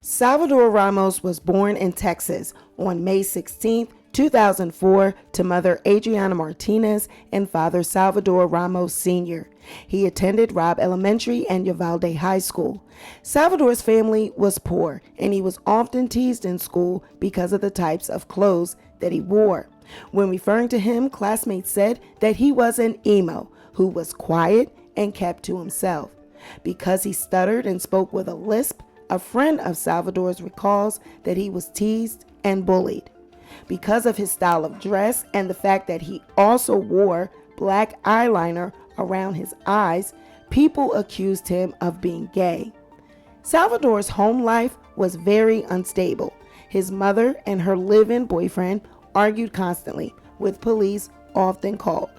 Salvador Ramos was born in Texas on May 16, 2004, to mother Adriana Martinez and father Salvador Ramos Sr. He attended Robb Elementary and Uvalde High School. Salvador's family was poor, and he was often teased in school because of the types of clothes that he wore. When referring to him, classmates said that he was an emo who was quiet and kept to himself. Because he stuttered and spoke with a lisp, a friend of Salvador's recalls that he was teased and bullied. Because of his style of dress and the fact that he also wore black eyeliner around his eyes, people accused him of being gay. Salvador's home life was very unstable. His mother and her live-in boyfriend argued constantly, with police often called.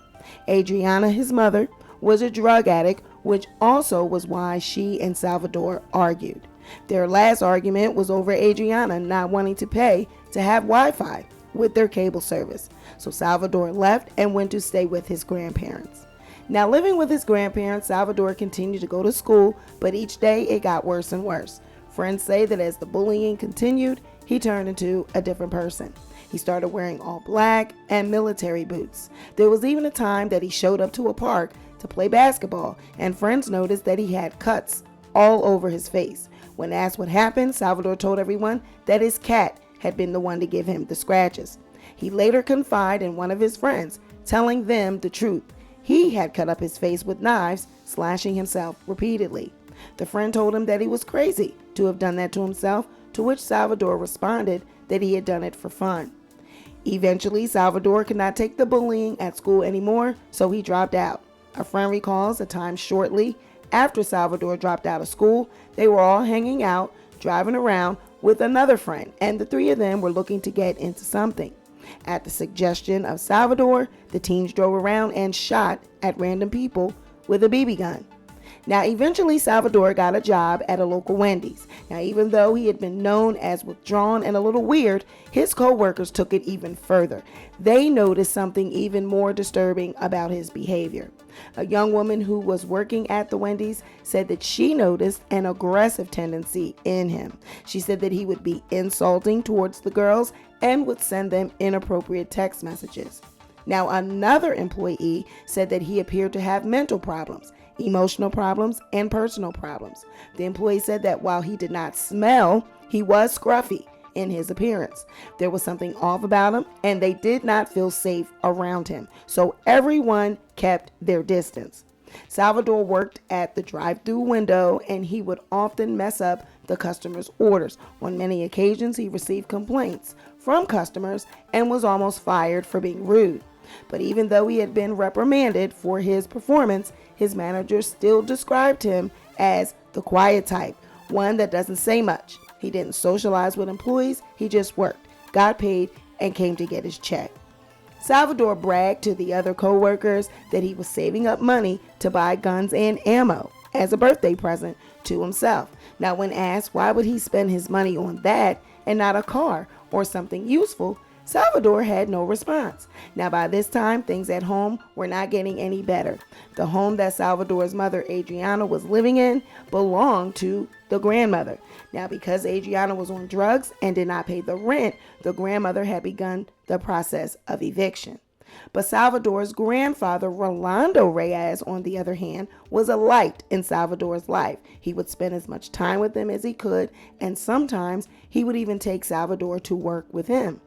Adriana, his mother, was a drug addict, which also was why she and Salvador argued. Their last argument was over Adriana not wanting to pay to have Wi-Fi with their cable service. So Salvador left and went to stay with his grandparents. Now, living with his grandparents, Salvador continued to go to school, but each day it got worse and worse. Friends say that as the bullying continued, he turned into a different person. He started wearing all black and military boots. There was even a time that he showed up to a park to play basketball, and friends noticed that he had cuts all over his face. When asked what happened, Salvador told everyone that his cat had been the one to give him the scratches. He later confided in one of his friends, telling them the truth. He had cut up his face with knives, slashing himself repeatedly. The friend told him that he was crazy to have done that to himself, to which Salvador responded that he had done it for fun. Eventually, Salvador could not take the bullying at school anymore, so he dropped out. A friend recalls a time shortly after Salvador dropped out of school, they were all hanging out, driving around with another friend, and the three of them were looking to get into something. At the suggestion of Salvador, the teens drove around and shot at random people with a BB gun. Now, eventually, Salvador got a job at a local Wendy's. Now, even though he had been known as withdrawn and a little weird, his co-workers took it even further. They noticed something even more disturbing about his behavior. A young woman who was working at the Wendy's said that she noticed an aggressive tendency in him. She said that he would be insulting towards the girls and would send them inappropriate text messages. Now, another employee said that he appeared to have mental problems, emotional problems, and personal problems. The employee said that while he did not smell, he was scruffy in his appearance. There was something off about him, and they did not feel safe around him, so everyone kept their distance. Salvador worked at the drive-thru window, and he would often mess up the customers' orders. On many occasions, he received complaints from customers and was almost fired for being rude. But even though he had been reprimanded for his performance, his manager still described him as the quiet type, one that doesn't say much. He didn't socialize with employees, he just worked, got paid, and came to get his check. Salvador bragged to the other co-workers that he was saving up money to buy guns and ammo as a birthday present to himself. Now, when asked why would he spend his money on that and not a car or something useful, Salvador had no response. Now, by this time, things at home were not getting any better. The home that Salvador's mother, Adriana, was living in belonged to the grandmother. Now, because Adriana was on drugs and did not pay the rent, the grandmother had begun the process of eviction. But Salvador's grandfather, Rolando Reyes, on the other hand, was a light in Salvador's life. He would spend as much time with him as he could, and sometimes he would even take Salvador to work with him.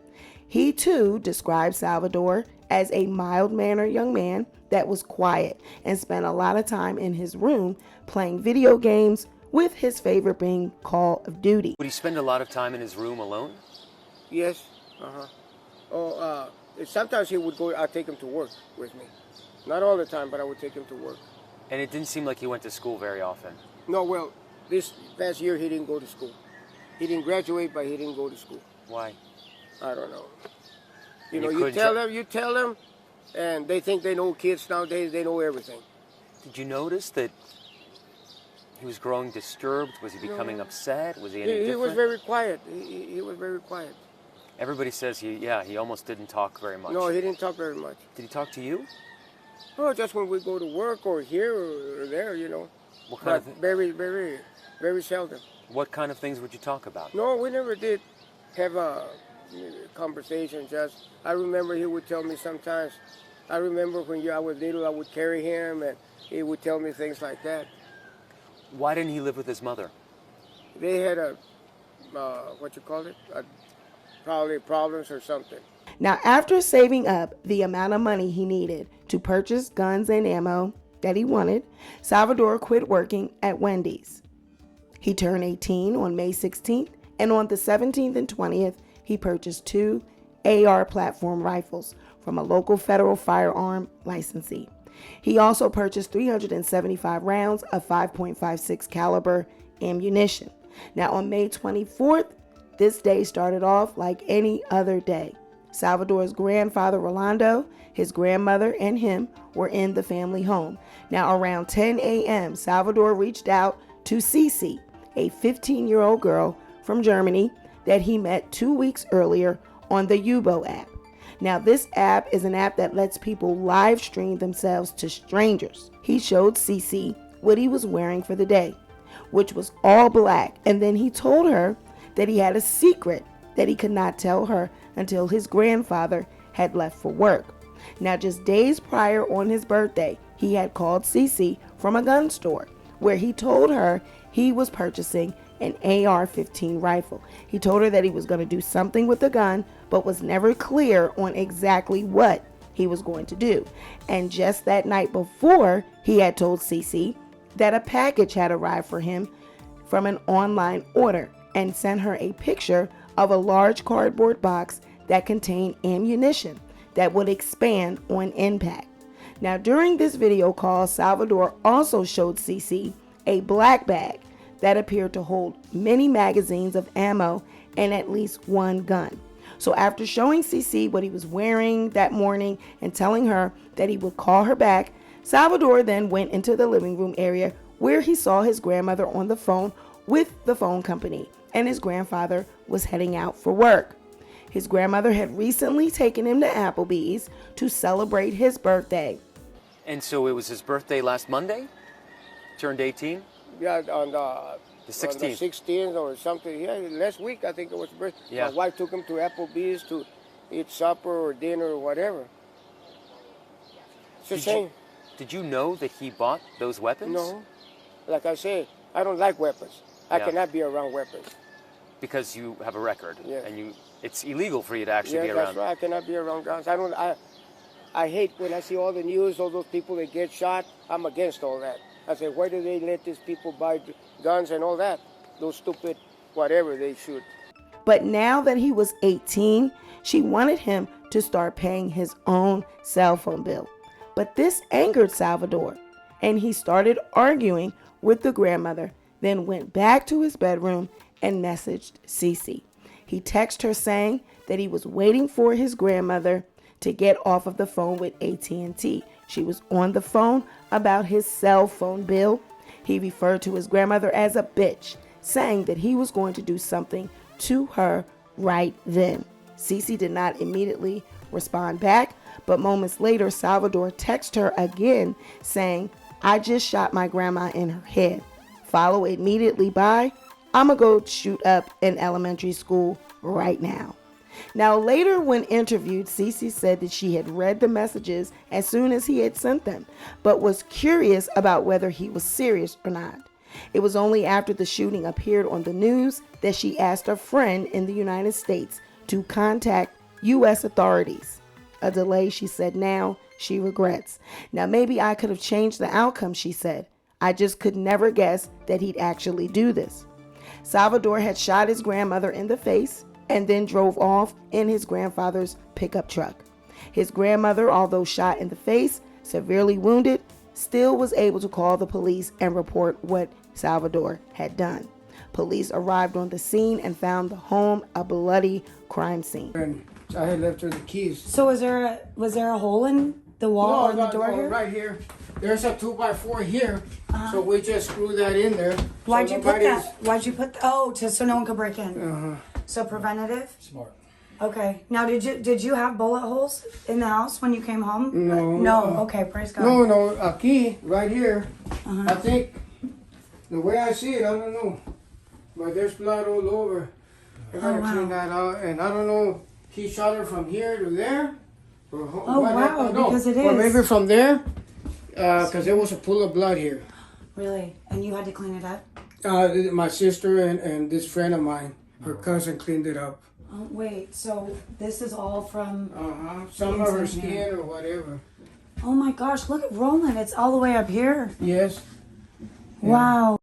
He, too, described Salvador as a mild-mannered young man that was quiet and spent a lot of time in his room playing video games, with his favorite being Call of Duty. Would he spend a lot of time in his room alone? Yes. Sometimes he would go, I'd take him to work with me. Not all the time, but I would take him to work. And it didn't seem like he went to school very often. No, well, this past year he didn't go to school. He didn't graduate, but he didn't go to school. Why? I don't know. You tell them, and they think they know kids nowadays, they know everything. Did you notice that he was growing disturbed? Was he becoming upset? Was he any different? He was very quiet. He was very quiet. Everybody says he almost didn't talk very much. No, he didn't talk very much. Did he talk to you? Oh, just when we go to work or here or there, What kind of very, very, very seldom. What kind of things would you talk about? No, we never did have a conversation. Just, I remember he would tell me sometimes, I remember when I was little, I would carry him, and he would tell me things like that. Why didn't he live with his mother? They had probably problems or something. Now, after saving up the amount of money he needed to purchase guns and ammo that he wanted, Salvador quit working at Wendy's. He turned 18 on May 16th, and on the 17th and 20th, he purchased 2 AR platform rifles from a local federal firearm licensee. He also purchased 375 rounds of 5.56 caliber ammunition. Now, on May 24th, this day started off like any other day. Salvador's grandfather, Rolando, his grandmother, and him were in the family home. Now, around 10 a.m., Salvador reached out to Cece, a 15-year-old girl from Germany that he met 2 weeks earlier on the Yubo app. Now, this app is an app that lets people live stream themselves to strangers. He showed Cece what he was wearing for the day, which was all black, and then he told her that he had a secret that he could not tell her until his grandfather had left for work. Now, just days prior on his birthday, he had called Cece from a gun store where he told her he was purchasing an AR-15 rifle. He told her that he was going to do something with the gun, but was never clear on exactly what he was going to do. And just that night before, he had told Cece that a package had arrived for him from an online order and sent her a picture of a large cardboard box that contained ammunition that would expand on impact. Now, during this video call, Salvador also showed Cece a black bag that appeared to hold many magazines of ammo and at least one gun. So after showing Cece what he was wearing that morning and telling her that he would call her back, Salvador then went into the living room area where he saw his grandmother on the phone with the phone company, and his grandfather was heading out for work. His grandmother had recently taken him to Applebee's to celebrate his birthday. And so it was his birthday last Monday? Turned 18? Yeah, on the 16th. On the 16th or something. Yeah, last week I think it was birthday. Yeah. My wife took him to Applebee's to eat supper or dinner or whatever. It's a shame. Did you know that he bought those weapons? No. Like I say, I don't like weapons. I Yeah. cannot be around weapons. Because you have a record. Yeah. And it's illegal for you to actually be Yeah, around. that's right. I cannot be around guns. I hate when I see all the news, all those people that get shot. I'm against all that. I say, why do they let these people buy guns and all that? Those stupid whatever they shoot. But now that he was 18, she wanted him to start paying his own cell phone bill. But this angered Salvador, and he started arguing with the grandmother, then went back to his bedroom and messaged Cece. He texted her saying that he was waiting for his grandmother to get off of the phone with AT&T. She was on the phone about his cell phone bill. He referred to his grandmother as a bitch, saying that he was going to do something to her right then. Cece did not immediately respond back, but moments later, Salvador texted her again saying, "I just shot my grandma in her head." Follow immediately by, "I'ma go shoot up an elementary school right now." Now, later when interviewed, Cece said that she had read the messages as soon as he had sent them, but was curious about whether he was serious or not. It was only after the shooting appeared on the news that she asked a friend in the United States to contact U.S. authorities. A delay she said now she regrets. Now, maybe I could have changed the outcome, she said. I just could never guess that he'd actually do this. Salvador had shot his grandmother in the face and then drove off in his grandfather's pickup truck. His grandmother, although shot in the face, severely wounded, still was able to call the police and report what Salvador had done. Police arrived on the scene and found the home a bloody crime scene. And I had left her the keys. So was there a hole in the wall or the door here? Right here. There's a 2x4 here, so we just screw that in there. Why'd so you put that? Why'd you put? So no one could break in. So preventative. Smart. Okay. Now, did you have bullet holes in the house when you came home? No. No. Okay. Praise God. No. A key right here. I think the way I see it, I don't know. but there's blood all over. I gotta clean that out, and I don't know. He shot her from here to there. Oh wow! No, because it is. or maybe from there, because there was a pool of blood here. Really, and you had to clean it up. My sister and this friend of mine, her cousin, cleaned it up. Oh wait, so this is all from. Some of her skin or whatever. Oh my gosh! Look at Roland. It's all the way up here. Yes. Wow.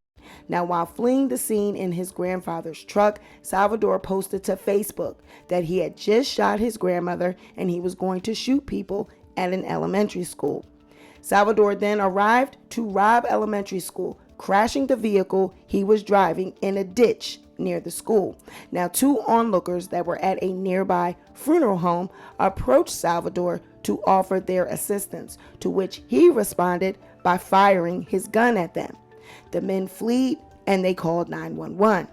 Now, while fleeing the scene in his grandfather's truck, Salvador posted to Facebook that he had just shot his grandmother and he was going to shoot people at an elementary school. Salvador then arrived to Robb Elementary School, crashing the vehicle he was driving in a ditch near the school. Now, 2 onlookers that were at a nearby funeral home approached Salvador to offer their assistance, to which he responded by firing his gun at them. The men fled and they called 911.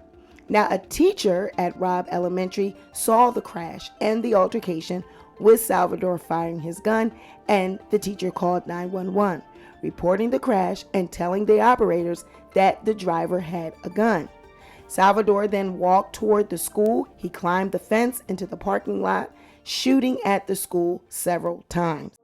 Now, a teacher at Robb Elementary saw the crash and the altercation with Salvador firing his gun, and the teacher called 911, reporting the crash and telling the operators that the driver had a gun. Salvador then walked toward the school. He climbed the fence into the parking lot, shooting at the school several times.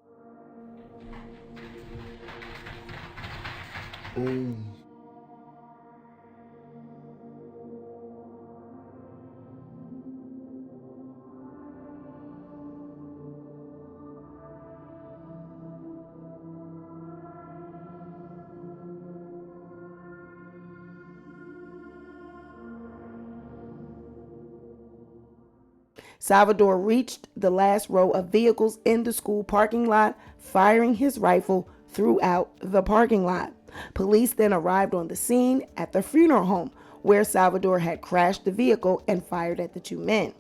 Salvador reached the last row of vehicles in the school parking lot, firing his rifle throughout the parking lot. Police then arrived on the scene at the funeral home where Salvador had crashed the vehicle and fired at the 2 men.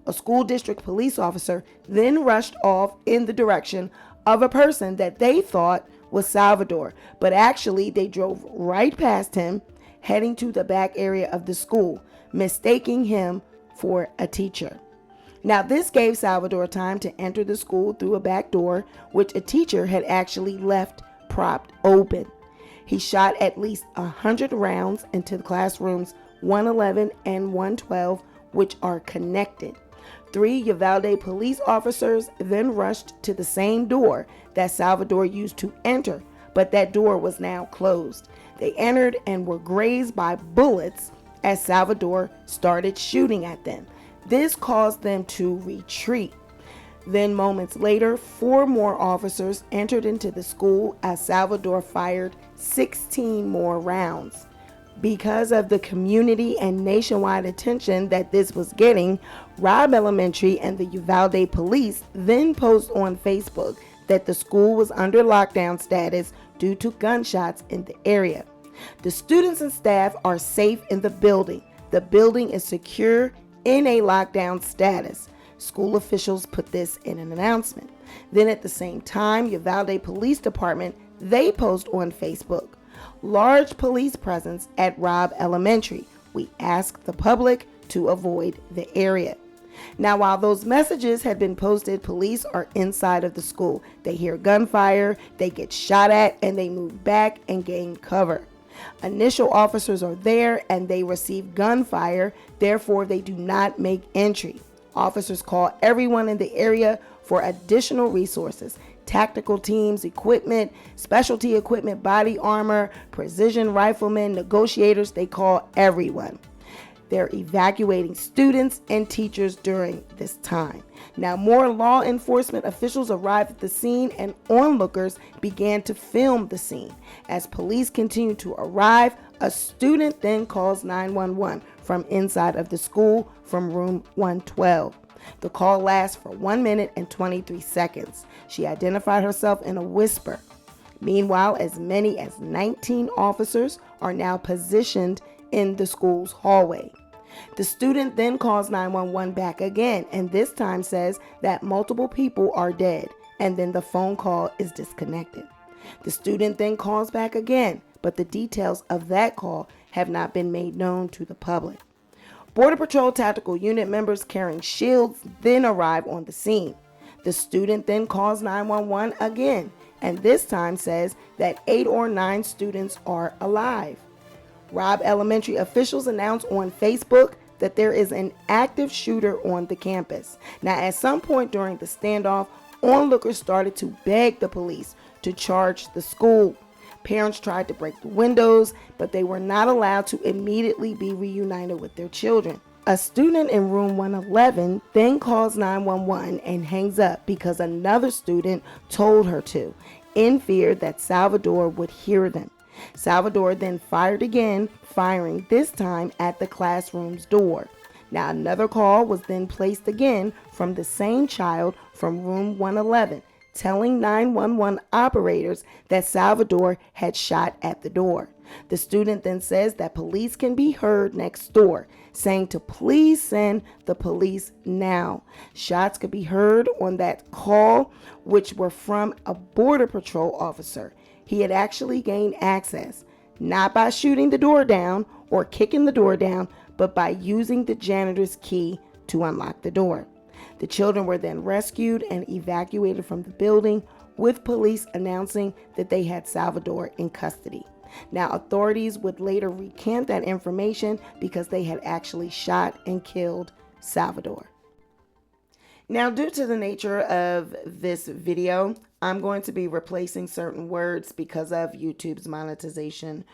A school district police officer then rushed off in the direction of a person that they thought was Salvador, but actually they drove right past him, heading to the back area of the school, mistaking him for a teacher. Now, this gave Salvador time to enter the school through a back door, which a teacher had actually left propped open. He shot at least 100 rounds into the classrooms 111 and 112, which are connected. 3 Uvalde police officers then rushed to the same door that Salvador used to enter, but that door was now closed. They entered and were grazed by bullets as Salvador started shooting at them. This caused them to retreat. Then moments later, 4 more officers entered into the school as Salvador fired 16 more rounds. Because of the community and nationwide attention that this was getting, Robb Elementary and the Uvalde police then posted on Facebook that the school was under lockdown status due to gunshots in the area. The students and staff are safe in the building. The building is secure in a lockdown status. School officials put this in an announcement. Then at the same time, Uvalde Police Department, they post on Facebook, large police presence at Robb Elementary. We ask the public to avoid the area. Now, while those messages had been posted, police are inside of the school. They hear gunfire, they get shot at, and they move back and gain cover. Initial officers are there and they receive gunfire, therefore they do not make entry. Officers call everyone in the area for additional resources, tactical teams, equipment, specialty equipment, body armor, precision riflemen, negotiators. They call everyone. They're evacuating students and teachers during this time. Now, more law enforcement officials arrived at the scene and onlookers began to film the scene. As police continue to arrive, a student then calls 911 from inside of the school from room 112. The call lasts for 1 minute and 23 seconds. She identified herself in a whisper. Meanwhile, as many as 19 officers are now positioned in the school's hallway. The student then calls 911 back again, and this time says that multiple people are dead, and then the phone call is disconnected. The student then calls back again, but the details of that call have not been made known to the public. Border Patrol Tactical Unit members carrying shields then arrive on the scene. The student then calls 911 again, and this time says that 8 or 9 students are alive. Robb Elementary officials announced on Facebook that there is an active shooter on the campus. Now, at some point during the standoff, onlookers started to beg the police to charge the school. Parents tried to break the windows, but they were not allowed to immediately be reunited with their children. A student in room 111 then calls 911 and hangs up because another student told her to, in fear that Salvador would hear them. Salvador then fired again, firing this time at the classroom's door. Now another call was then placed again from the same child from room 111, telling 911 operators that Salvador had shot at the door. The student then says that police can be heard next door, saying to please send the police now. Shots could be heard on that call, which were from a border patrol officer. He had actually gained access, not by shooting the door down or kicking the door down, but by using the janitor's key to unlock the door. The children were then rescued and evacuated from the building, with police announcing that they had Salvador in custody. Now, authorities would later recant that information because they had actually shot and killed Salvador. Now, due to the nature of this video, I'm going to be replacing certain words because of YouTube's monetization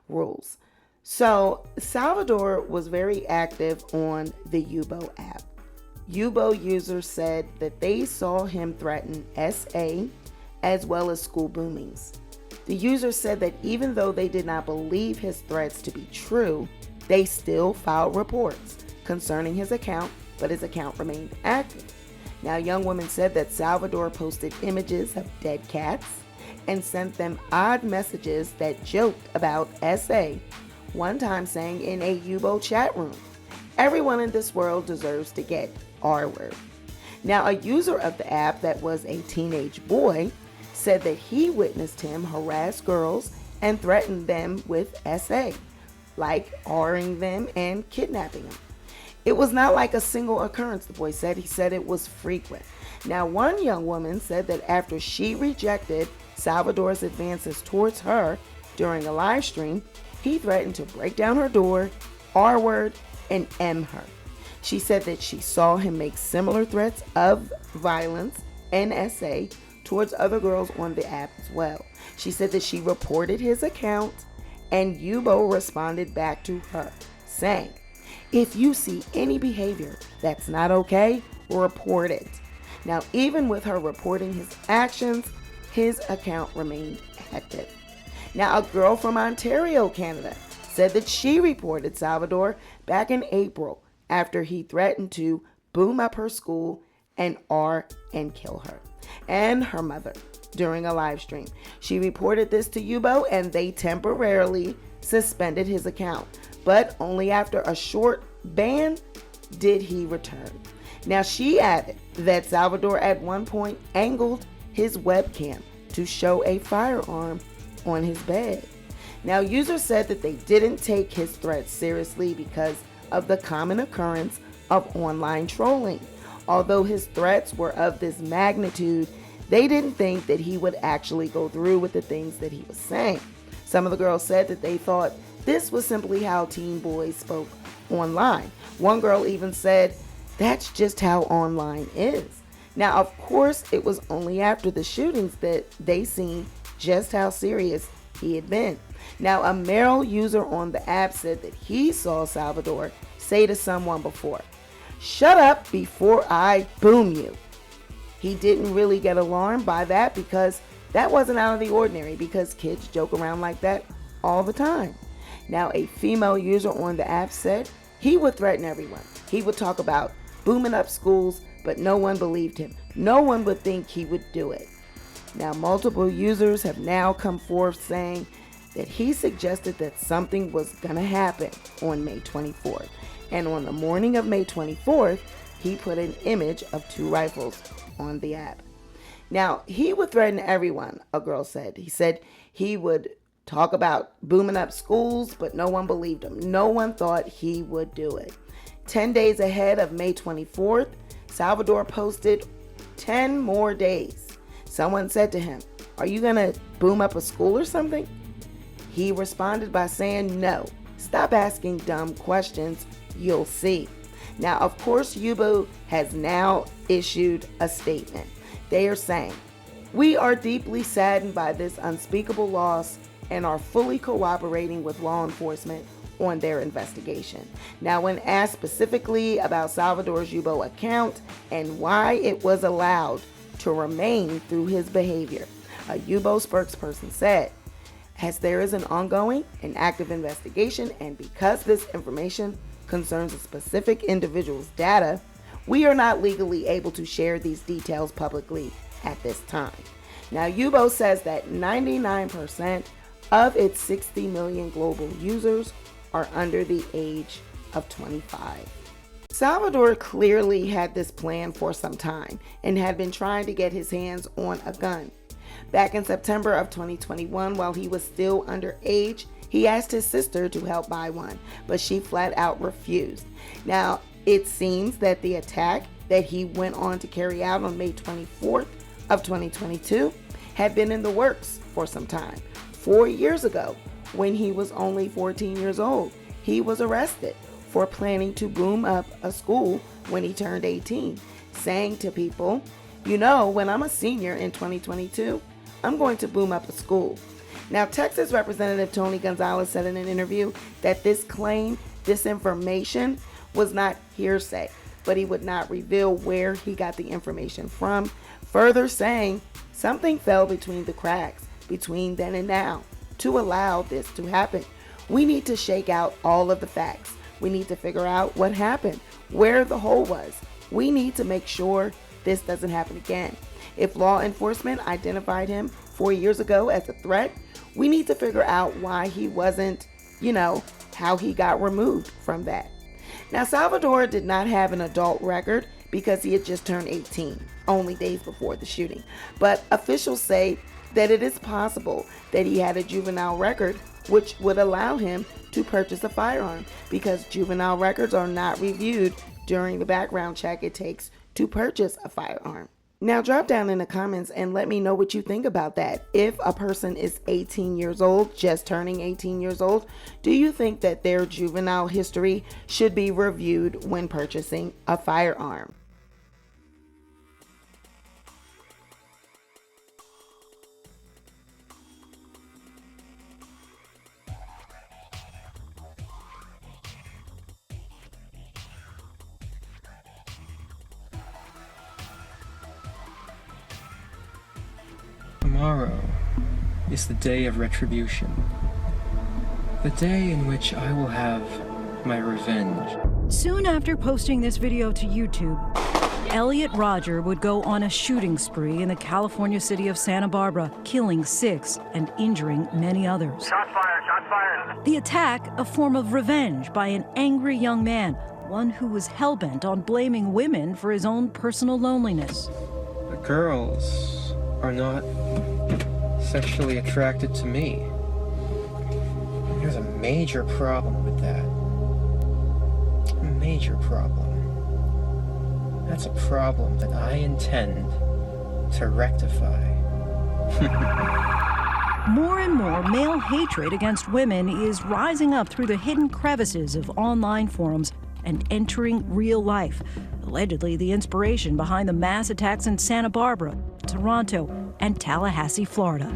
rules. So, Salvador was very active on the Yubo app. Yubo users said that they saw him threaten SA as well as school boomings. The user said that even though they did not believe his threats to be true, they still filed reports concerning his account, but his account remained active. Now, young women said that Salvador posted images of dead cats and sent them odd messages that joked about SA, one time saying in a Yubo chat room, "Everyone in this world deserves to get R-word." Now, a user of the app that was a teenage boy said that he witnessed him harass girls and threaten them with SA, like R-ing them and kidnapping them. It was not like a single occurrence, the boy said. He said it was frequent. Now, one young woman said that after she rejected Salvador's advances towards her during a live stream, he threatened to break down her door, R-word, and M her. She said that she saw him make similar threats of violence and SA towards other girls on the app as well. She said that she reported his account, and Yubo responded back to her, saying, "If you see any behavior that's not okay, report it." Now, even with her reporting his actions, his account remained active. Now, a girl from Ontario, Canada, said that she reported Salvador back in April after he threatened to boom up her school and R and kill her and her mother during a live stream. She reported this to Yubo, and they temporarily suspended his account, but only after a short ban did he return. Now, she added that Salvador at one point angled his webcam to show a firearm on his bed. Now, users said that they didn't take his threats seriously because of the common occurrence of online trolling. Although his threats were of this magnitude, they didn't think that he would actually go through with the things that he was saying. Some of the girls said that they thought this was simply how teen boys spoke online. One girl even said, "That's just how online is." Now, of course, it was only after the shootings that they seen just how serious he had been. Now, a male user on the app said that he saw Salvador say to someone before, "Shut up before I boom you." He didn't really get alarmed by that because that wasn't out of the ordinary, because kids joke around like that all the time. Now, a female user on the app said he would threaten everyone. He would talk about booming up schools, but no one believed him. No one would think he would do it. Now, multiple users have now come forth saying that he suggested that something was going to happen on May 24th. And on the morning of May 24th, he put an image of 2 rifles on the app. Now, he would threaten everyone, a girl said. He said he would talk about booming up schools, but no one believed him. No one thought he would do it. 10 days ahead of May 24th, Salvador posted 10 more days. Someone said to him, "Are you going to boom up a school or something?" He responded by saying, "No, Stop asking dumb questions, you'll see. Now, of course, Yubo has now issued a statement. They are saying, "We are deeply saddened by this unspeakable loss and are fully cooperating with law enforcement on their investigation." Now, when asked specifically about Salvador's Yubo account and why it was allowed to remain through his behavior, a Yubo spokesperson said, "As there is an ongoing and active investigation, and because this information concerns a specific individual's data, we are not legally able to share these details publicly at this time." Now, Yubo says that 99% of its 60 million global users are under the age of 25. Salvador clearly had this plan for some time and had been trying to get his hands on a gun. Back in September of 2021, while he was still underage, he asked his sister to help buy one, but she flat out refused. Now, it seems that the attack that he went on to carry out on May 24th of 2022 had been in the works for some time. 4 years ago, when he was only 14 years old, he was arrested for planning to boom up a school when he turned 18, saying to people, "You know, when I'm a senior in 2022, I'm going to boom up a school." Now, Texas Representative Tony Gonzalez said in an interview that this claim, this information, was not hearsay, but he would not reveal where he got the information from, further saying something fell between the cracks between then and now to allow this to happen. We need to shake out all of the facts. We need to figure out what happened, where the hole was. We need to make sure this doesn't happen again. If law enforcement identified him 4 years ago as a threat, we need to figure out why he wasn't, how he got removed from that. Now, Salvador did not have an adult record because he had just turned 18, only days before the shooting. But officials say that it is possible that he had a juvenile record, which would allow him to purchase a firearm, because juvenile records are not reviewed during the background check it takes to purchase a firearm. Now, drop down in the comments and let me know what you think about that. If a person is 18 years old, just turning 18 years old, do you think that their juvenile history should be reviewed when purchasing a firearm? Tomorrow is the day of retribution. The day in which I will have my revenge. Soon after posting this video to YouTube, Elliot Rodger would go on a shooting spree in the California city of Santa Barbara, killing 6 and injuring many others. Shots fired, shots fired. The attack, a form of revenge by an angry young man, one who was hell-bent on blaming women for his own personal loneliness. The girls are not sexually attracted to me. There's a major problem with that. A major problem. That's a problem that I intend to rectify. More and more male hatred against women is rising up through the hidden crevices of online forums and entering real life. Allegedly the inspiration behind the mass attacks in Santa Barbara, Toronto, and Tallahassee, Florida.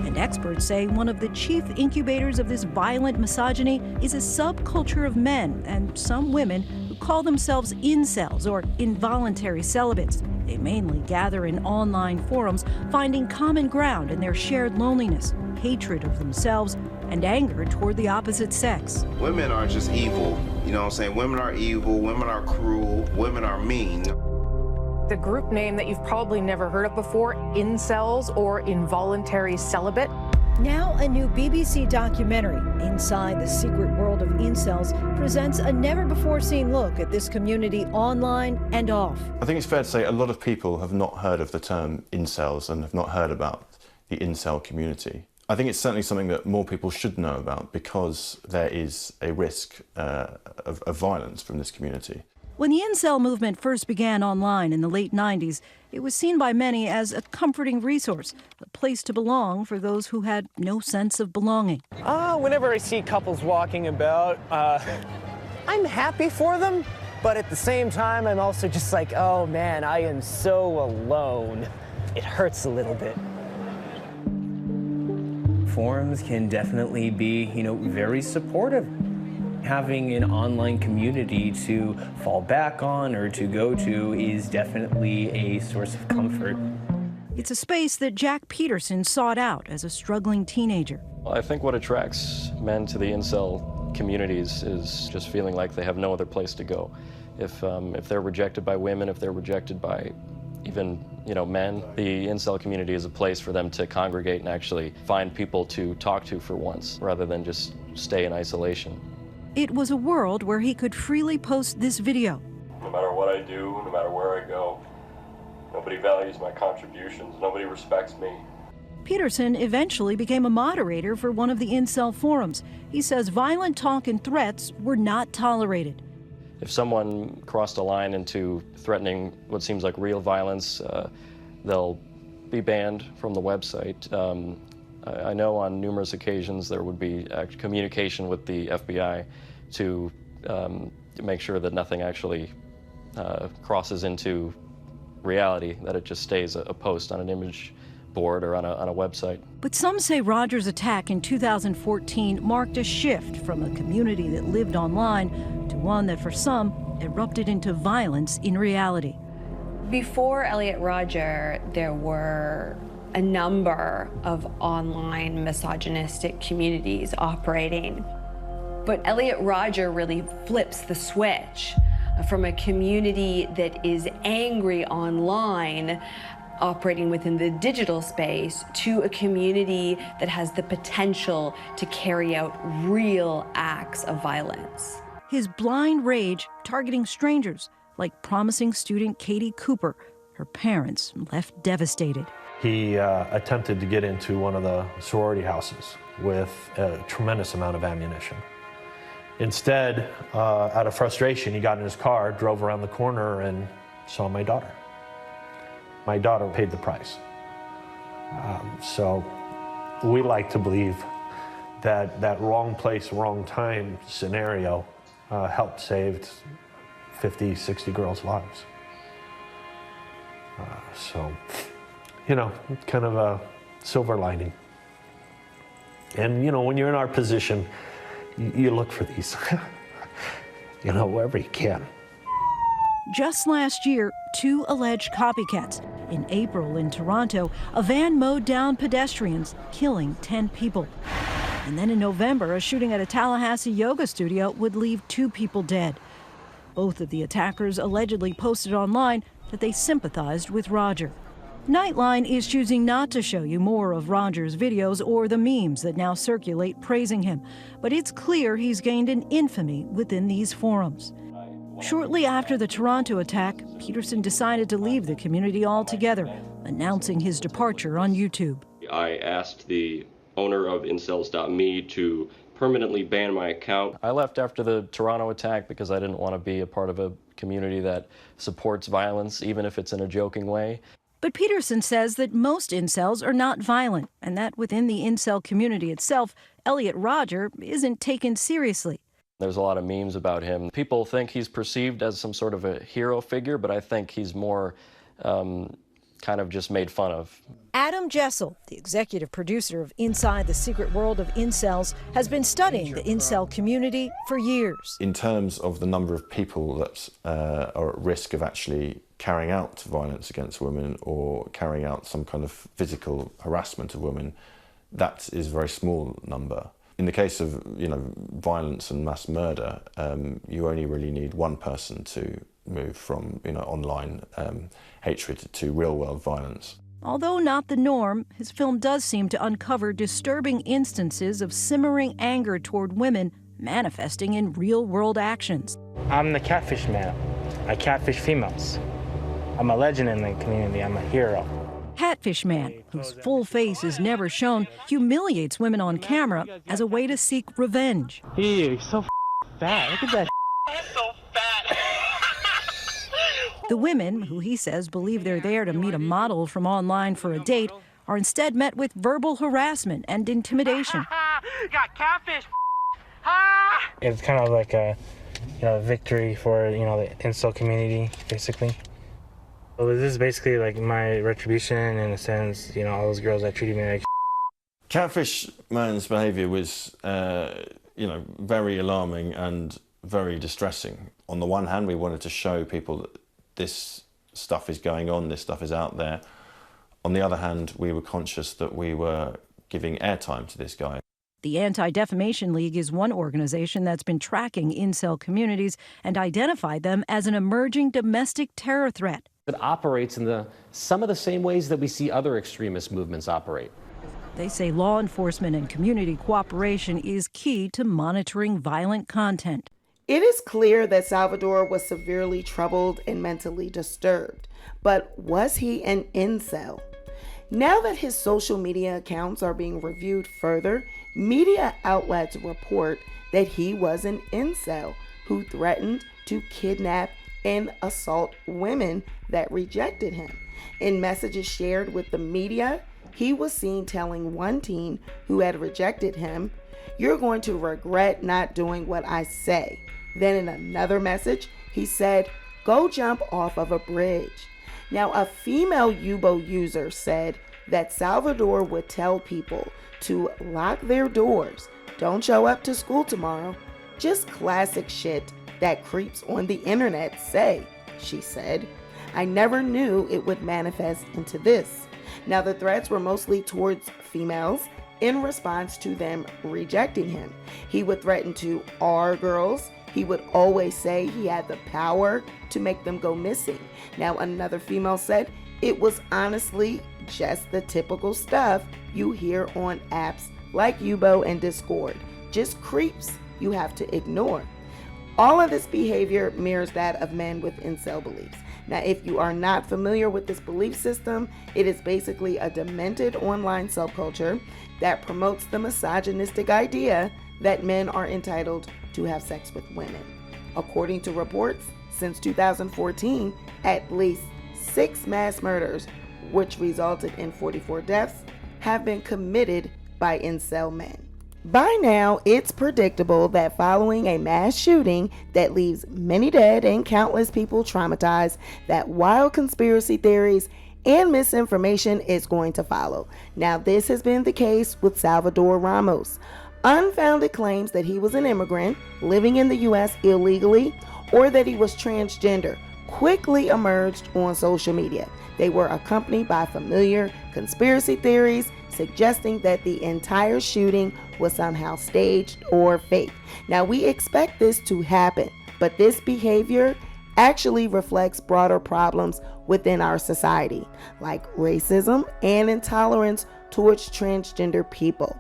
And experts say one of the chief incubators of this violent misogyny is a subculture of men and some women who call themselves incels or involuntary celibates. They mainly gather in online forums, finding common ground in their shared loneliness, hatred of themselves, and anger toward the opposite sex. Women are just evil. You know what I'm saying? Women are evil, women are cruel, women are mean. The group name that you've probably never heard of before, incels or involuntary celibate. Now a new BBC documentary, Inside the Secret World of Incels, presents a never-before-seen look at this community online and off. I think it's fair to say a lot of people have not heard of the term incels and have not heard about the incel community. I think it's certainly something that more people should know about because there is a risk of violence from this community. When the incel movement first began online in the late 90s, it was seen by many as a comforting resource, a place to belong for those who had no sense of belonging. Whenever I see couples walking about, I'm happy for them, but at the same time, I'm also just like, oh man, I am so alone. It hurts a little bit. Forums can definitely be, very supportive. Having an online community to fall back on or to go to is definitely a source of comfort. It's a space that Jack Peterson sought out as a struggling teenager. I think what attracts men to the incel communities is just feeling like they have no other place to go. If they're rejected by women, if they're rejected by even men, the incel community is a place for them to congregate and actually find people to talk to for once, rather than just stay in isolation. It was a world where he could freely post this video. No matter what I do, no matter where I go, nobody values my contributions, nobody respects me. Peterson eventually became a moderator for one of the incel forums. He says violent talk and threats were not tolerated. If someone crossed a line into threatening what seems like real violence, they'll be banned from the website. I know on numerous occasions there would be communication with the FBI to make sure that nothing actually crosses into reality, that it just stays a post on an image board or on a website. But some say Roger's attack in 2014 marked a shift from a community that lived online to one that for some erupted into violence in reality. Before Elliot Rodger, there were a number of online misogynistic communities operating. But Elliot Rodger really flips the switch from a community that is angry online, operating within the digital space, to a community that has the potential to carry out real acts of violence. His blind rage targeting strangers, like promising student Katie Cooper. Her parents left devastated. He attempted to get into one of the sorority houses with a tremendous amount of ammunition. Instead, out of frustration, he got in his car, drove around the corner, and saw my daughter. My daughter paid the price. So we like to believe that that wrong place, wrong time scenario helped save 50, 60 girls' lives. So, kind of a silver lining. And, when you're in our position, you look for these, wherever you can. Just last year, 2 alleged copycats. In April in Toronto, a van mowed down pedestrians, killing 10 people. And then in November, a shooting at a Tallahassee yoga studio would leave 2 people dead. Both of the attackers allegedly posted online that they sympathized with Roger. Nightline is choosing not to show you more of Roger's videos or the memes that now circulate praising him, but it's clear he's gained an infamy within these forums. Shortly after the Toronto attack, Peterson decided to leave the community altogether, announcing his departure on YouTube. I asked the owner of Incels.me to permanently ban my account. I left after the Toronto attack because I didn't want to be a part of a community that supports violence, even if it's in a joking way. But Peterson says that most incels are not violent, and that within the incel community itself, Elliot Rodger isn't taken seriously. There's a lot of memes about him. People think he's perceived as some sort of a hero figure, but I think he's more kind of just made fun of. Adam Jessel, the executive producer of Inside the Secret World of Incels, has been studying the incel community for years. In terms of the number of people that are at risk of actually carrying out violence against women or carrying out some kind of physical harassment of women, that is a very small number. In the case of violence and mass murder, you only really need one person to move from online hatred to real-world violence. Although not the norm, his film does seem to uncover disturbing instances of simmering anger toward women manifesting in real-world actions. I'm the catfish man. I catfish females. I'm a legend in the community. I'm a hero. Catfish Man, whose full face is never shown, humiliates women on camera as a way to seek revenge. Ew, you're so fat. Look at that. I'm so fat. The women, who he says believe they're there to meet a model from online for a date, are instead met with verbal harassment and intimidation. Got catfish. It's kind of like a victory for the incel community, basically. Well, this is basically like my retribution in a sense. All those girls that treated me like. Catfish man's behaviour was, very alarming and very distressing. On the one hand, we wanted to show people that this stuff is going on, this stuff is out there. On the other hand, we were conscious that we were giving airtime to this guy. The Anti-Defamation League is one organization that's been tracking incel communities and identified them as an emerging domestic terror threat. It operates in some of the same ways that we see other extremist movements operate. They say law enforcement and community cooperation is key to monitoring violent content. It is clear that Salvador was severely troubled and mentally disturbed, but was he an incel? Now that his social media accounts are being reviewed further, media outlets report that he was an incel who threatened to kidnap and assault women that rejected him. In messages shared with the media, he was seen telling one teen who had rejected him, "You're going to regret not doing what I say." Then in another message, he said, "Go jump off of a bridge." Now, a female Yubo user said that Salvador would tell people to lock their doors, don't show up to school tomorrow. Just classic shit that creeps on the internet say, she said. I never knew it would manifest into this. Now, the threats were mostly towards females in response to them rejecting him. He would threaten to R girls. He would always say he had the power to make them go missing. Now, another female said it was honestly just the typical stuff you hear on apps like Yubo and Discord. Just creeps you have to ignore. All of this behavior mirrors that of men with incel beliefs. Now, if you are not familiar with this belief system, it is basically a demented online subculture that promotes the misogynistic idea that men are entitled to have sex with women. According to reports, since 2014, at least 6 mass murders, which resulted in 44 deaths, have been committed by incel men. By now, it's predictable that following a mass shooting that leaves many dead and countless people traumatized, that wild conspiracy theories and misinformation is going to follow. Now, this has been the case with Salvador Ramos. Unfounded claims that he was an immigrant living in the U.S. illegally or that he was transgender quickly emerged on social media. They were accompanied by familiar conspiracy theories suggesting that the entire shooting was somehow staged or fake. Now, we expect this to happen, but this behavior actually reflects broader problems within our society, like racism and intolerance towards transgender people.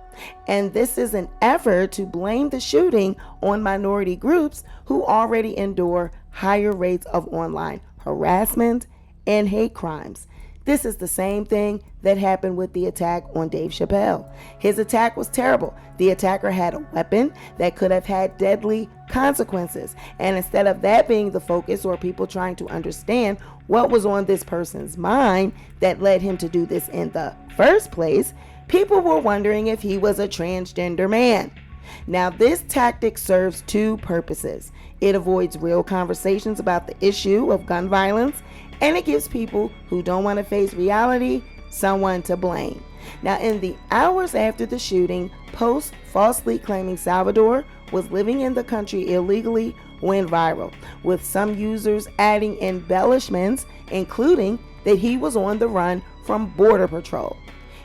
And this is an effort to blame the shooting on minority groups who already endure higher rates of online harassment and hate crimes. This is the same thing that happened with the attack on Dave Chappelle. His attack was terrible. The attacker had a weapon that could have had deadly consequences. And instead of that being the focus or people trying to understand what was on this person's mind that led him to do this in the first place, people were wondering if he was a transgender man. Now, this tactic serves 2 purposes. It avoids real conversations about the issue of gun violence, and it gives people who don't want to face reality someone to blame. Now, in the hours after the shooting, posts falsely claiming Salvador was living in the country illegally went viral, with some users adding embellishments, including that he was on the run from Border Patrol.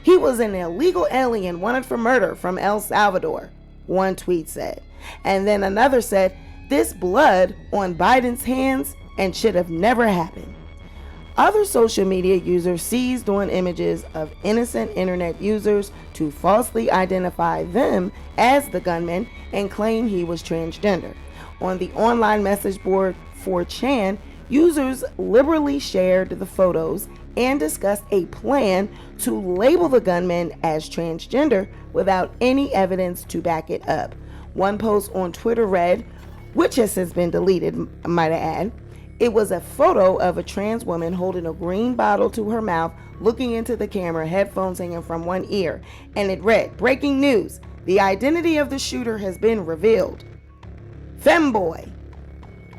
He was an illegal alien wanted for murder from El Salvador, one tweet said. And then another said, this blood on Biden's hands and should have never happened. Other social media users seized on images of innocent internet users to falsely identify them as the gunman and claim he was transgender. On the online message board 4chan, users liberally shared the photos and discussed a plan to label the gunman as transgender without any evidence to back it up. One post on Twitter read, which has since been deleted, might I add, It was a photo of a trans woman holding a green bottle to her mouth, looking into the camera, headphones hanging from one ear. And it read, "Breaking news. The identity of the shooter has been revealed. Femboy,"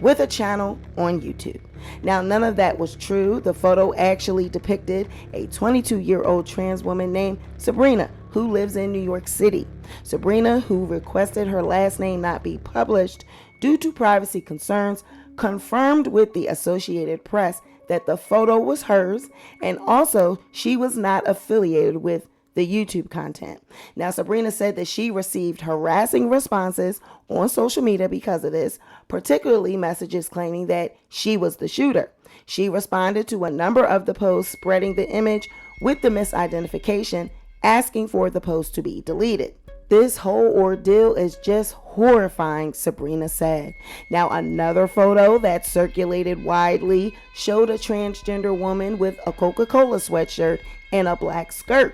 with a channel on YouTube. Now, none of that was true. The photo actually depicted a 22-year-old trans woman named Sabrina, who lives in New York City. Sabrina, who requested her last name not be published due to privacy concerns, confirmed with the Associated Press that the photo was hers, and also she was not affiliated with the YouTube content. Now, Sabrina said that she received harassing responses on social media because of this, particularly messages claiming that she was the shooter. She responded to a number of the posts spreading the image with the misidentification, asking for the post to be deleted. "This whole ordeal is just horrifying," Sabrina said. Now, another photo that circulated widely showed a transgender woman with a Coca-Cola sweatshirt and a black skirt.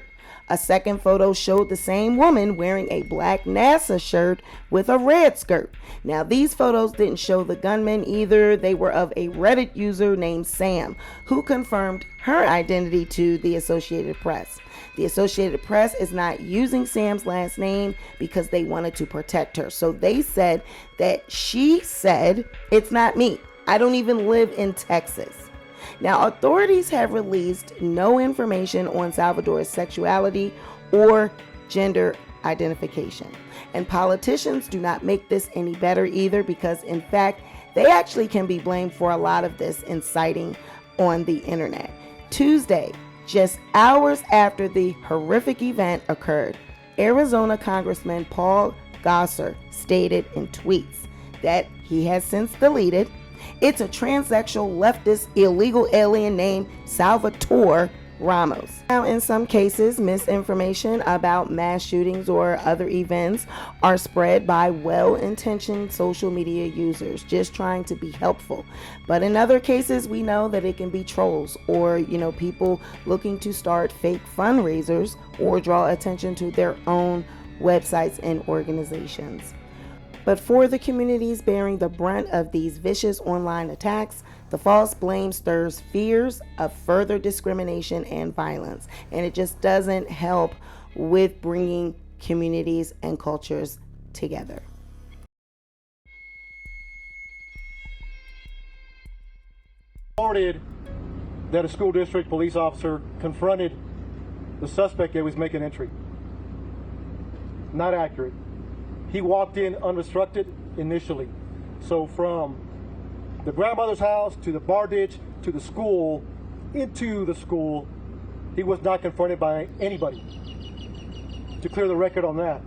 A second photo showed the same woman wearing a black NASA shirt with a red skirt. Now, these photos didn't show the gunman either. They were of a Reddit user named Sam, who confirmed her identity to the Associated Press. The Associated Press is not using Sam's last name because they wanted to protect her. So they said that she said, "It's not me. I don't even live in Texas." Now, authorities have released no information on Salvador's sexuality or gender identification. And politicians do not make this any better either, because in fact, they actually can be blamed for a lot of this inciting on the internet. Tuesday, just hours after the horrific event occurred, Arizona Congressman Paul Gosar stated in tweets that he has since deleted, "It's a transsexual leftist illegal alien named Salvador Ramos." Now, in some cases, misinformation about mass shootings or other events are spread by well-intentioned social media users just trying to be helpful. But in other cases, we know that it can be trolls or, people looking to start fake fundraisers or draw attention to their own websites and organizations. But for the communities bearing the brunt of these vicious online attacks, the false blame stirs fears of further discrimination and violence, and it just doesn't help with bringing communities and cultures together. Reported that a school district police officer confronted the suspect that was making entry. Not accurate. He walked in unrestricted initially. So from the grandmother's house to the bar ditch to the school, into the school, he was not confronted by anybody. To clear the record on that.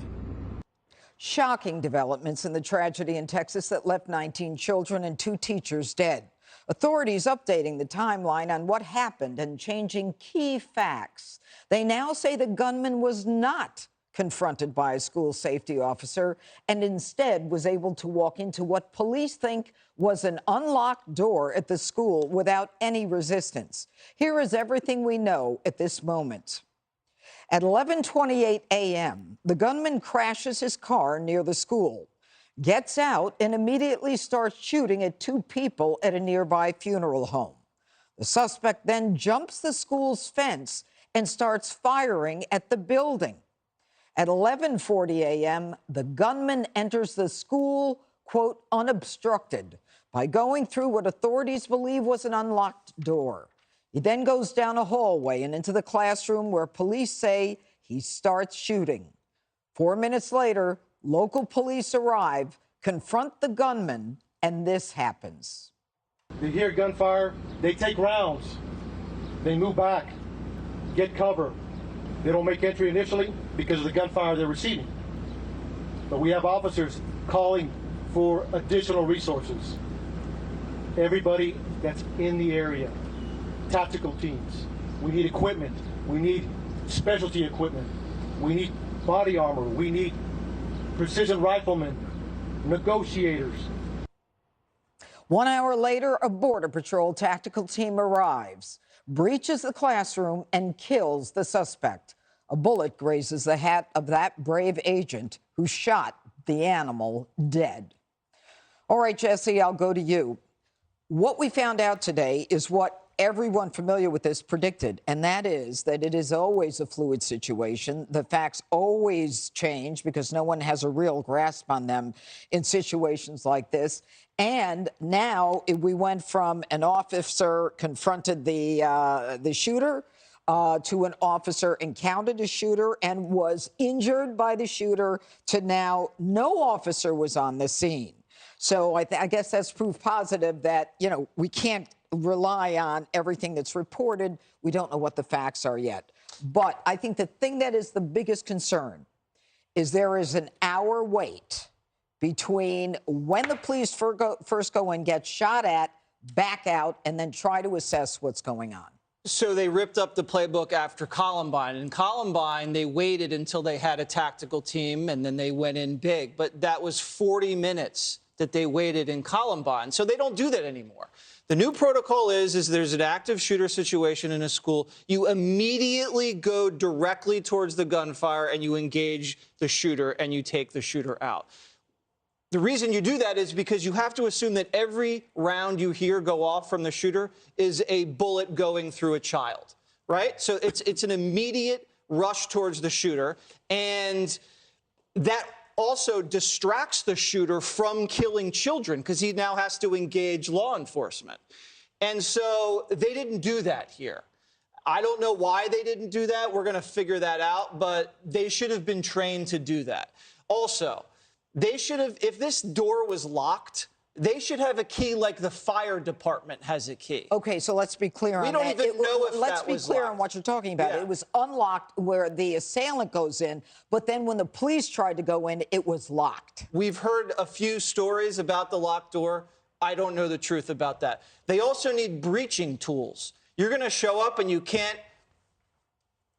Shocking developments in the tragedy in Texas that left 19 children and 2 teachers dead. Authorities updating the timeline on what happened and changing key facts. They now say the gunman was not confronted by a school safety officer and instead was able to walk into what police think was an unlocked door at the school without any resistance. Here is everything we know at this moment. At 11:28 a.m., the gunman crashes his car near the school, gets out, and immediately starts shooting at 2 people at a nearby funeral home. The suspect then jumps the school's fence and starts firing at the building. At 11:40 a.m., the gunman enters the school, quote, unobstructed, by going through what authorities believe was an unlocked door. He then goes down a hallway and into the classroom where police say he starts shooting. 4 minutes later, local police arrive, confront the gunman, and this happens. They hear gunfire, they take rounds, they move back, get cover. They don't make entry initially because of the gunfire they're receiving. But we have officers calling for additional resources. Everybody that's in the area, tactical teams. We need equipment. We need specialty equipment. We need body armor. We need precision riflemen, negotiators. 1 hour later, a Border Patrol tactical team arrives, breaches the classroom, and kills the suspect. A bullet grazes the hat of that brave agent who shot the animal dead. All right, Jesse, I'll go to you. What we found out today is what everyone familiar with this predicted, and that is that it is always a fluid situation. The facts always change because no one has a real grasp on them in situations like this. And now we went from an officer confronted the shooter to an officer encountered a shooter and was injured by the shooter to now no officer was on the scene. So I guess that's proof positive that, you know, we can't rely on everything that's reported. We don't know what the facts are yet. But I think the thing that is the biggest concern is there is an hour wait between when the police first go and get shot at, back out, and then try to assess what's going on. So they ripped up the playbook after Columbine. In Columbine, they waited until they had a tactical team, and then they went in big. But that was 40 minutes that they waited in Columbine. So they don't do that anymore. The new protocol is there's an active shooter situation in a school. You immediately go directly towards the gunfire and you engage the shooter and you take the shooter out. The reason you do that is because you have to assume that every round you hear go off from the shooter is a bullet going through a child, right? So it's an immediate rush towards the shooter, and that also distracts the shooter from killing children because he now has to engage law enforcement. And so they didn't do that here. I don't know why they didn't do that. We're going to figure that out, but they should have been trained to do that. Also, they should have, if this door was locked, they should have a key like the fire department has a key. Okay, so let's be clear on that. We don't even know if let's that be was clear locked. on what you're talking about. Yeah. It was unlocked where the assailant goes in, but then when the police tried to go in, it was locked. We've heard a few stories about the locked door. I don't know the truth about that. They also need breaching tools. You're going to show up and you can't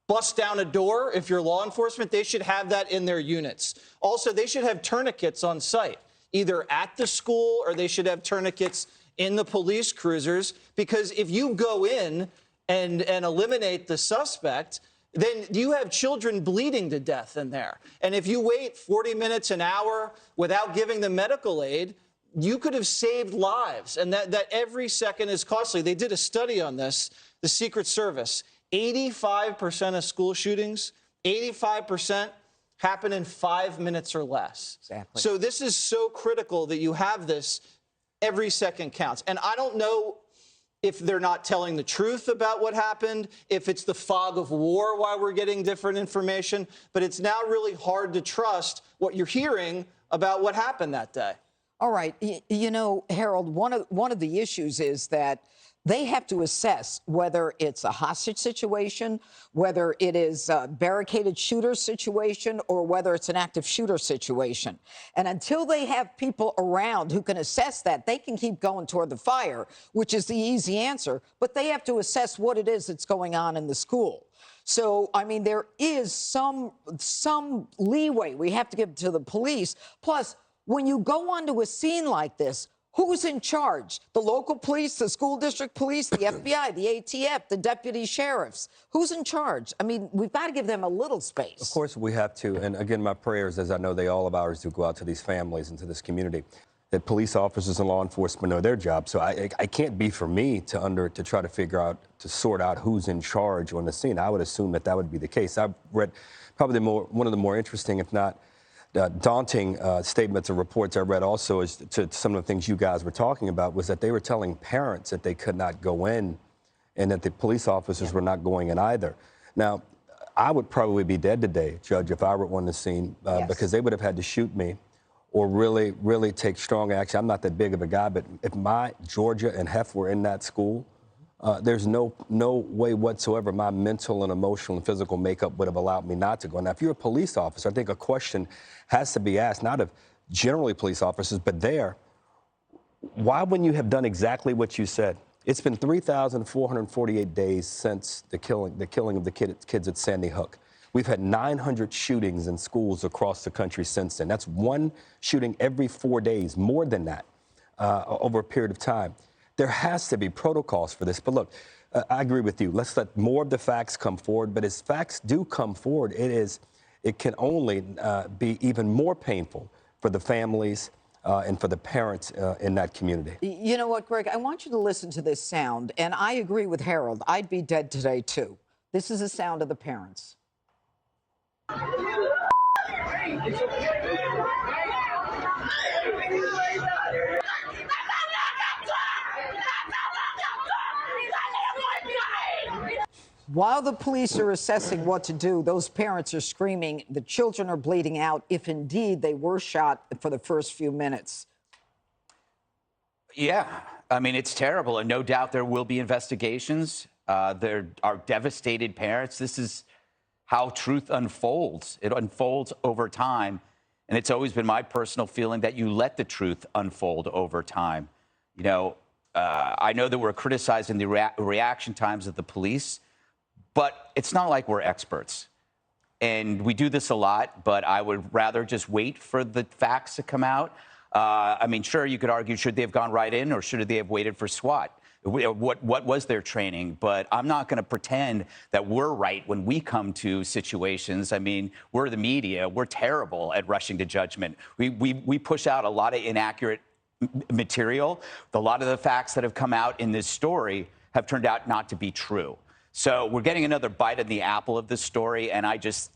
bust down a door if you're law enforcement. They should have that in their units. Also, they should have tourniquets on site, either at the school or they should have tourniquets in the police cruisers, because if you go in and eliminate the suspect, then you have children bleeding to death in there. And if you wait 40 minutes, an hour without giving them medical aid, you could have saved lives. And that every second is costly. They did a study on this, the Secret Service. 85% of school shootings, 85% happen in 5 minutes or less. Exactly. So this is so critical that you have this. Every second counts. And I don't know if they're not telling the truth about what happened, if it's the fog of war why we're getting different information, but it's now really hard to trust what you're hearing about what happened that day. All right. You know, Harold, one of the issues is that they have to assess whether it's a hostage situation, whether it is a barricaded shooter situation, or whether it's an active shooter situation. And until they have people around who can assess that, they can keep going toward the fire, which is the easy answer. But they have to assess what it is that's going on in the school. So, I mean, there is some leeway we have to give to the police. Plus, when you go onto a scene like this, who's in charge? The local police, the school district police, the FBI, the ATF, the deputy sheriffs. Who's in charge? I mean, we've got to give them a little space. Of course we have to. And again, my prayers, as I know they all of ours do, go out to these families and to this community, that police officers and law enforcement know their job. So I can't be for me to try to figure out, to sort out who's in charge on the scene. I would assume that would be the case. I've read probably one of the more interesting, if not daunting statements or reports I read also is to some of the things you guys were talking about, was that they were telling parents that they could not go in and that the police officers were not going in either. Now, I would probably be dead today, Judge, if I were on the scene, because they would have had to shoot me or really, really take strong action. I'm not that big of a guy, but if my Georgia and Hef were in that school, there's no way whatsoever my mental and emotional and physical makeup would have allowed me not to go. Now, if you're a police officer, I think a question has to be asked, not of generally police officers, but why wouldn't you have done exactly what you said? It's been 3,448 days since the killing of the kids at Sandy Hook. We've had 900 shootings in schools across the country since then. That's one shooting every 4 days, more than that, over a period of time. There has to be protocols for this. But look, I agree with you. Let's let more of the facts come forward. But as facts do come forward, it can only be even more painful for the families and for the parents in that community. You know what, Greg? I want you to listen to this sound, and I agree with Harold. I'd be dead today, too. This is the sound of the parents. While the police are assessing what to do, those parents are screaming. The children are bleeding out if indeed they were shot for the first few minutes. Yeah, I mean, it's terrible, and no doubt there will be investigations. There are devastated parents. This is how truth unfolds. It unfolds over time, and it's always been my personal feeling that you let the truth unfold over time. You know, I know that we're criticizing the reaction times of the police, but it's not like we're experts. And we do this a lot, but I would rather just wait for the facts to come out. I mean, sure, you could argue, should they have gone right in or should they have waited for SWAT? What was their training? But I'm not going to pretend that we're right when we come to situations. I mean, we're the media. We're terrible at rushing to judgment. We push out a lot of inaccurate material. A lot of the facts that have come out in this story have turned out not to be true. So we're getting another bite of the apple of this story, and I just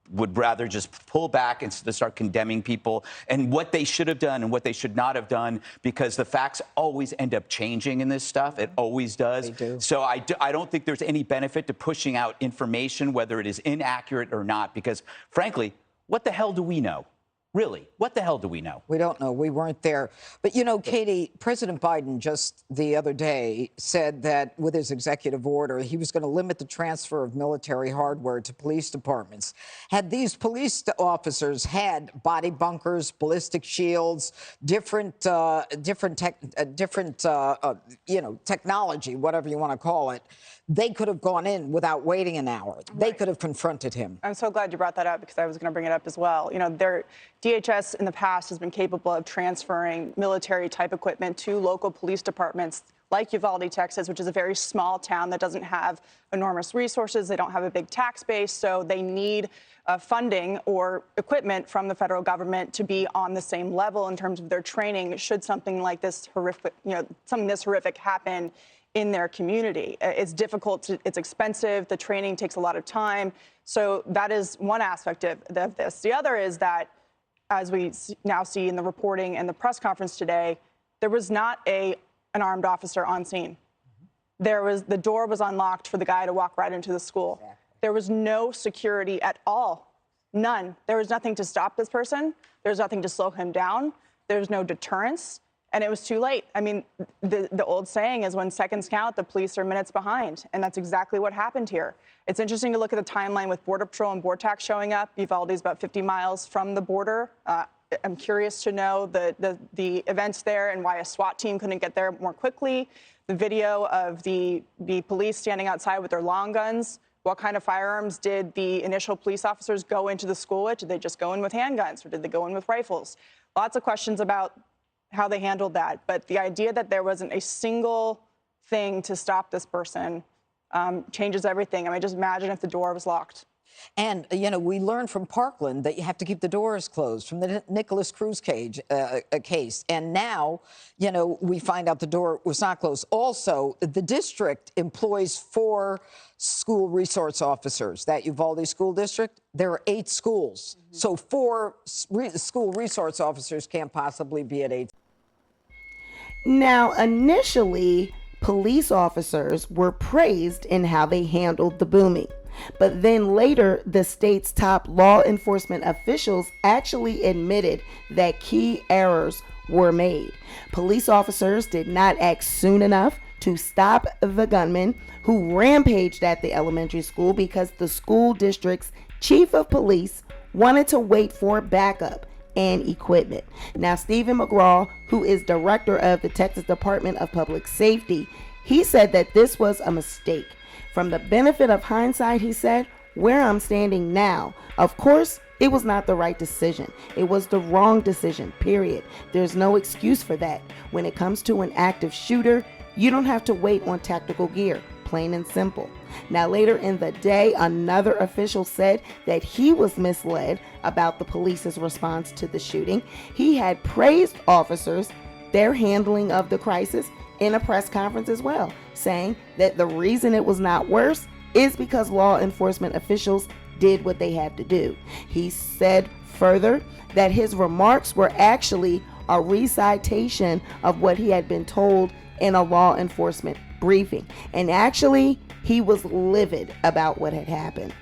would rather just pull back and start condemning people and what they should have done and what they should not have done, because the facts always end up changing in this stuff. It always does. They do. So I don't think there's any benefit to pushing out information, whether it is inaccurate or not, because frankly, what the hell do we know? Really, what the hell do we know? We don't know. We weren't there. But, you know, Katie, President Biden just the other day said that with his executive order, he was going to limit the transfer of military hardware to police departments. Had these police officers had body bunkers, ballistic shields, different technology, whatever you want to call it, they could have gone in without waiting an hour. They could have confronted him. I'm so glad you brought that up, because I was going to bring it up as well. You know, DHS in the past has been capable of transferring military-type equipment to local police departments like Uvalde, Texas, which is a very small town that doesn't have enormous resources. They don't have a big tax base, so they need funding or equipment from the federal government to be on the same level in terms of their training should something like this horrific, something this horrific happen in their community. It's difficult, it's expensive, the training takes a lot of time. So that is one aspect of this. The other is that, as we now see in the reporting and the press conference today, there was not an armed officer on scene. The door was unlocked for the guy to walk right into the school. Exactly. There was no security at all, none. There was nothing to stop this person. There was nothing to slow him down. There was no deterrence. And it was too late. I mean, the old saying is when seconds count, the police are minutes behind. And that's exactly what happened here. It's interesting to look at the timeline with Border Patrol and BORTAC showing up. Uvalde is about 50 miles from the border. I'm curious to know the events there and why a SWAT team couldn't get there more quickly. The video of the police standing outside with their long guns. What kind of firearms did the initial police officers go into the school with? Did they just go in with handguns, or did they go in with rifles? Lots of questions about how they handled that. But the idea that there wasn't a single thing to stop this person changes everything. I mean, just imagine if the door was locked. And, we learned from Parkland that you have to keep the doors closed from the Nicholas Cruz case. And now, we find out the door was not closed. Also, the district employs 4 school resource officers. That Uvalde School District, there are 8 schools. Mm-hmm. So 4 school resource officers can't possibly be at 8. Now, initially, police officers were praised in how they handled the booming. But then later, the state's top law enforcement officials actually admitted that key errors were made. Police officers did not act soon enough to stop the gunman who rampaged at the elementary school because the school district's chief of police wanted to wait for backup and equipment. Now, Stephen McGraw, who is director of the Texas Department of Public Safety, he said that this was a mistake. From the benefit of hindsight, he said, where I'm standing now, of course, it was not the right decision. It was the wrong decision, period. There's no excuse for that. When it comes to an active shooter, you don't have to wait on tactical gear. plain and simple. Now, later in the day, another official said that he was misled about the police's response to the shooting. He had praised officers, their handling of the crisis, in a press conference as well, saying that the reason it was not worse is because law enforcement officials did what they had to do. He said further that his remarks were actually a recitation of what he had been told in a law enforcement briefing. And actually, he was livid about what had happened.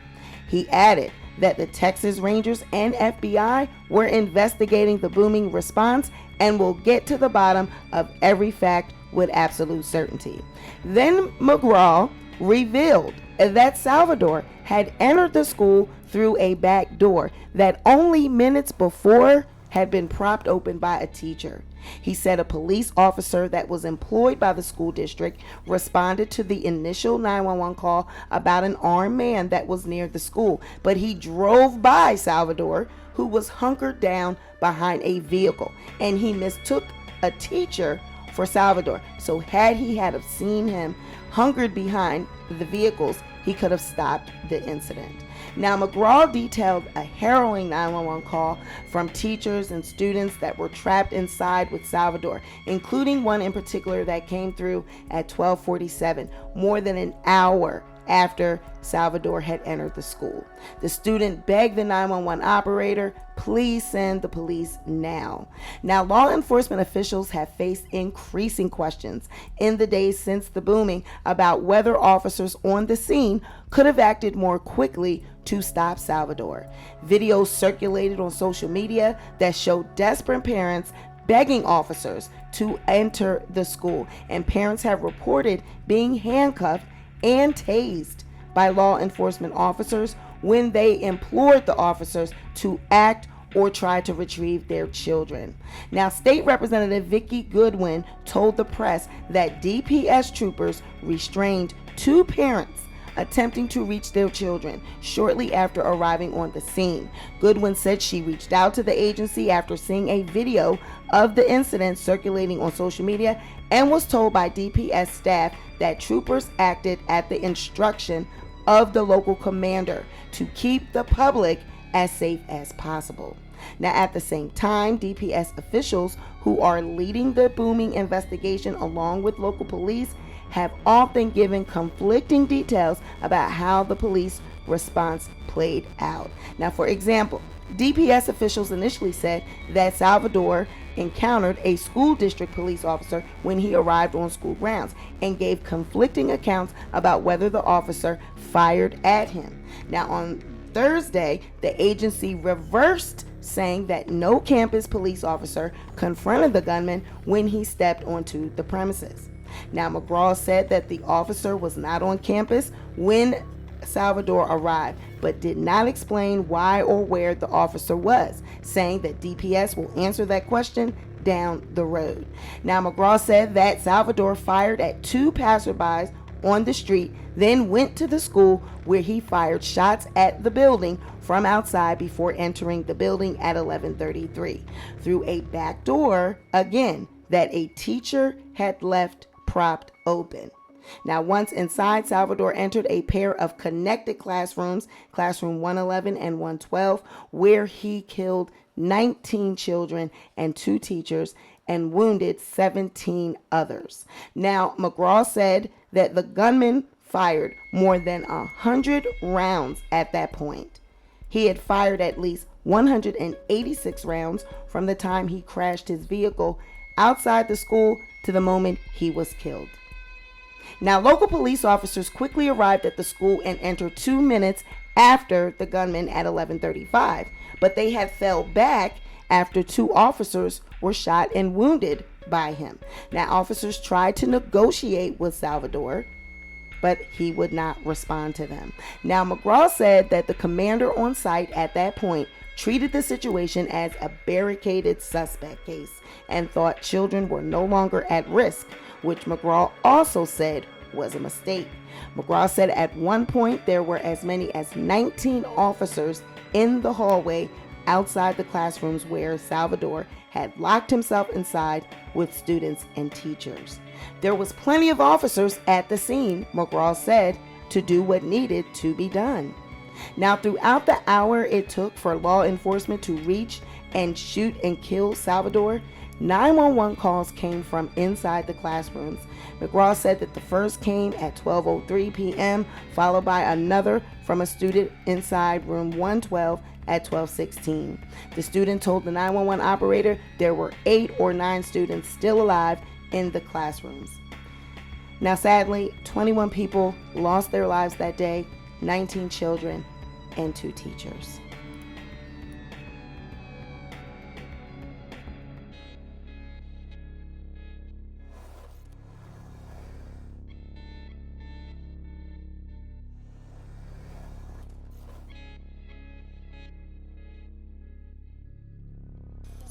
He added that the Texas Rangers and FBI were investigating the booming response and will get to the bottom of every fact with absolute certainty. Then McGraw revealed that Salvador had entered the school through a back door that only minutes before had been propped open by a teacher. He said a police officer that was employed by the school district responded to the initial 911 call about an armed man that was near the school, but he drove by Salvador, who was hunkered down behind a vehicle, and he mistook a teacher for Salvador. So had he have seen him hunkered behind the vehicles, he could have stopped the incident. Now, McGraw detailed a harrowing 911 call from teachers and students that were trapped inside with Salvador, including one in particular that came through at 12:47, more than an hour after Salvador had entered the school. The student begged the 911 operator, "Please send the police now." Now, law enforcement officials have faced increasing questions in the days since the booming about whether officers on the scene could have acted more quickly to stop Salvador. Videos circulated on social media that showed desperate parents begging officers to enter the school, and parents have reported being handcuffed and tased by law enforcement officers when they implored the officers to act or try to retrieve their children. Now, State Representative Vicki Goodwin told the press that DPS troopers restrained two parents attempting to reach their children shortly after arriving on the scene. Goodwin said she reached out to the agency after seeing a video of the incident circulating on social media and was told by DPS staff that troopers acted at the instruction of the local commander to keep the public as safe as possible. Now, at the same time, DPS officials who are leading the booming investigation along with local police have often given conflicting details about how the police response played out. Now, for example, DPS officials initially said that Salvador encountered a school district police officer when he arrived on school grounds and gave conflicting accounts about whether the officer fired at him. Now, on Thursday, the agency reversed, saying that no campus police officer confronted the gunman when he stepped onto the premises. Now, McGraw said that the officer was not on campus when Salvador arrived, but did not explain why or where the officer was, saying that DPS will answer that question down the road. Now, McGraw said that Salvador fired at two passerbys on the street, then went to the school where he fired shots at the building from outside before entering the building at 11:33 through a back door, again, that a teacher had left propped open. Now, once inside, Salvador entered a pair of connected classrooms, classroom 111 and 112, where he killed 19 children and 2 teachers and wounded 17 others. Now, McGraw said that the gunman fired more than 100 rounds at that point. He had fired at least 186 rounds from the time he crashed his vehicle outside the school to the moment he was killed. Now, local police officers quickly arrived at the school and entered 2 minutes after the gunman at 11:35, but they had fell back after 2 officers were shot and wounded by him. Now, officers tried to negotiate with Salvador, but he would not respond to them. Now, McGraw said that the commander on site at that point treated the situation as a barricaded suspect case and thought children were no longer at risk, which McGraw also said was a mistake. McGraw said at one point there were as many as 19 officers in the hallway outside the classrooms where Salvador had locked himself inside with students and teachers. There was plenty of officers at the scene, McGraw said, to do what needed to be done. Now, throughout the hour it took for law enforcement to reach and shoot and kill Salvador, 911 calls came from inside the classrooms. McGraw said that the first came at 12:03 p.m., followed by another from a student inside room 112 at 12:16. The student told the 911 operator there were 8 or 9 students still alive in the classrooms. Now, sadly, 21 people lost their lives that day, 19 children and 2 teachers.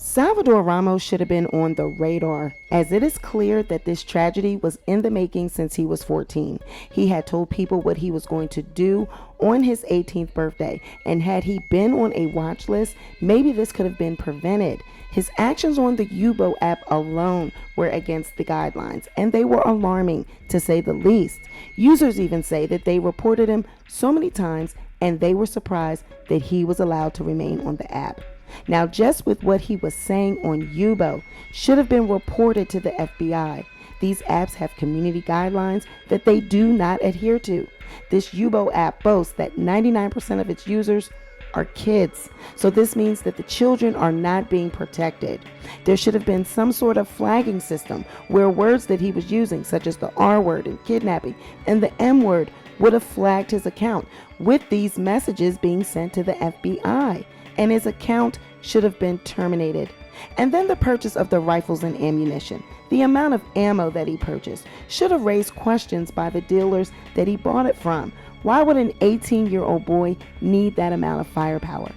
Salvador Ramos should have been on the radar, as it is clear that this tragedy was in the making since he was 14. He had told people what he was going to do on his 18th birthday, and had he been on a watch list, maybe this could have been prevented. His actions on the Yubo app alone were against the guidelines, and they were alarming, to say the least. Users even say that they reported him so many times, and they were surprised that he was allowed to remain on the app. Now, just with what he was saying on Yubo should have been reported to the FBI. These apps have community guidelines that they do not adhere to. This Yubo app boasts that 99% of its users are kids. So this means that the children are not being protected. There should have been some sort of flagging system where words that he was using, such as the R word and kidnapping and the M word, would have flagged his account, with these messages being sent to the FBI. And his account should have been terminated. And then the purchase of the rifles and ammunition. The amount of ammo that he purchased should have raised questions by the dealers that he bought it from. Why would an 18-year-old boy need that amount of firepower?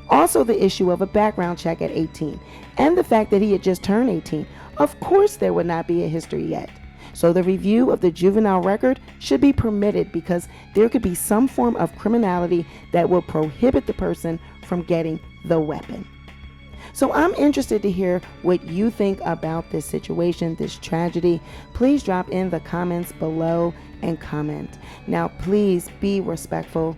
Also, the issue of a background check at 18, and the fact that he had just turned 18. Of course there would not be a history yet. So the review of the juvenile record should be permitted, because there could be some form of criminality that will prohibit the person from getting the weapon. So I'm interested to hear what you think about this situation, this tragedy. Please drop in the comments below and comment. Now, please be respectful,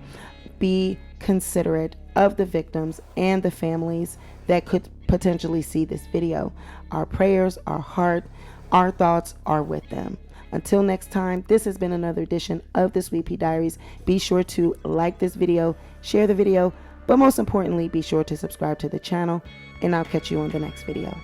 be considerate of the victims and the families that could potentially see this video. Our prayers, our heart, our thoughts are with them. Until next time, this has been another edition of the Sweet Pea Diaries. Be sure to like this video, share the video, but most importantly, be sure to subscribe to the channel, and I'll catch you on the next video.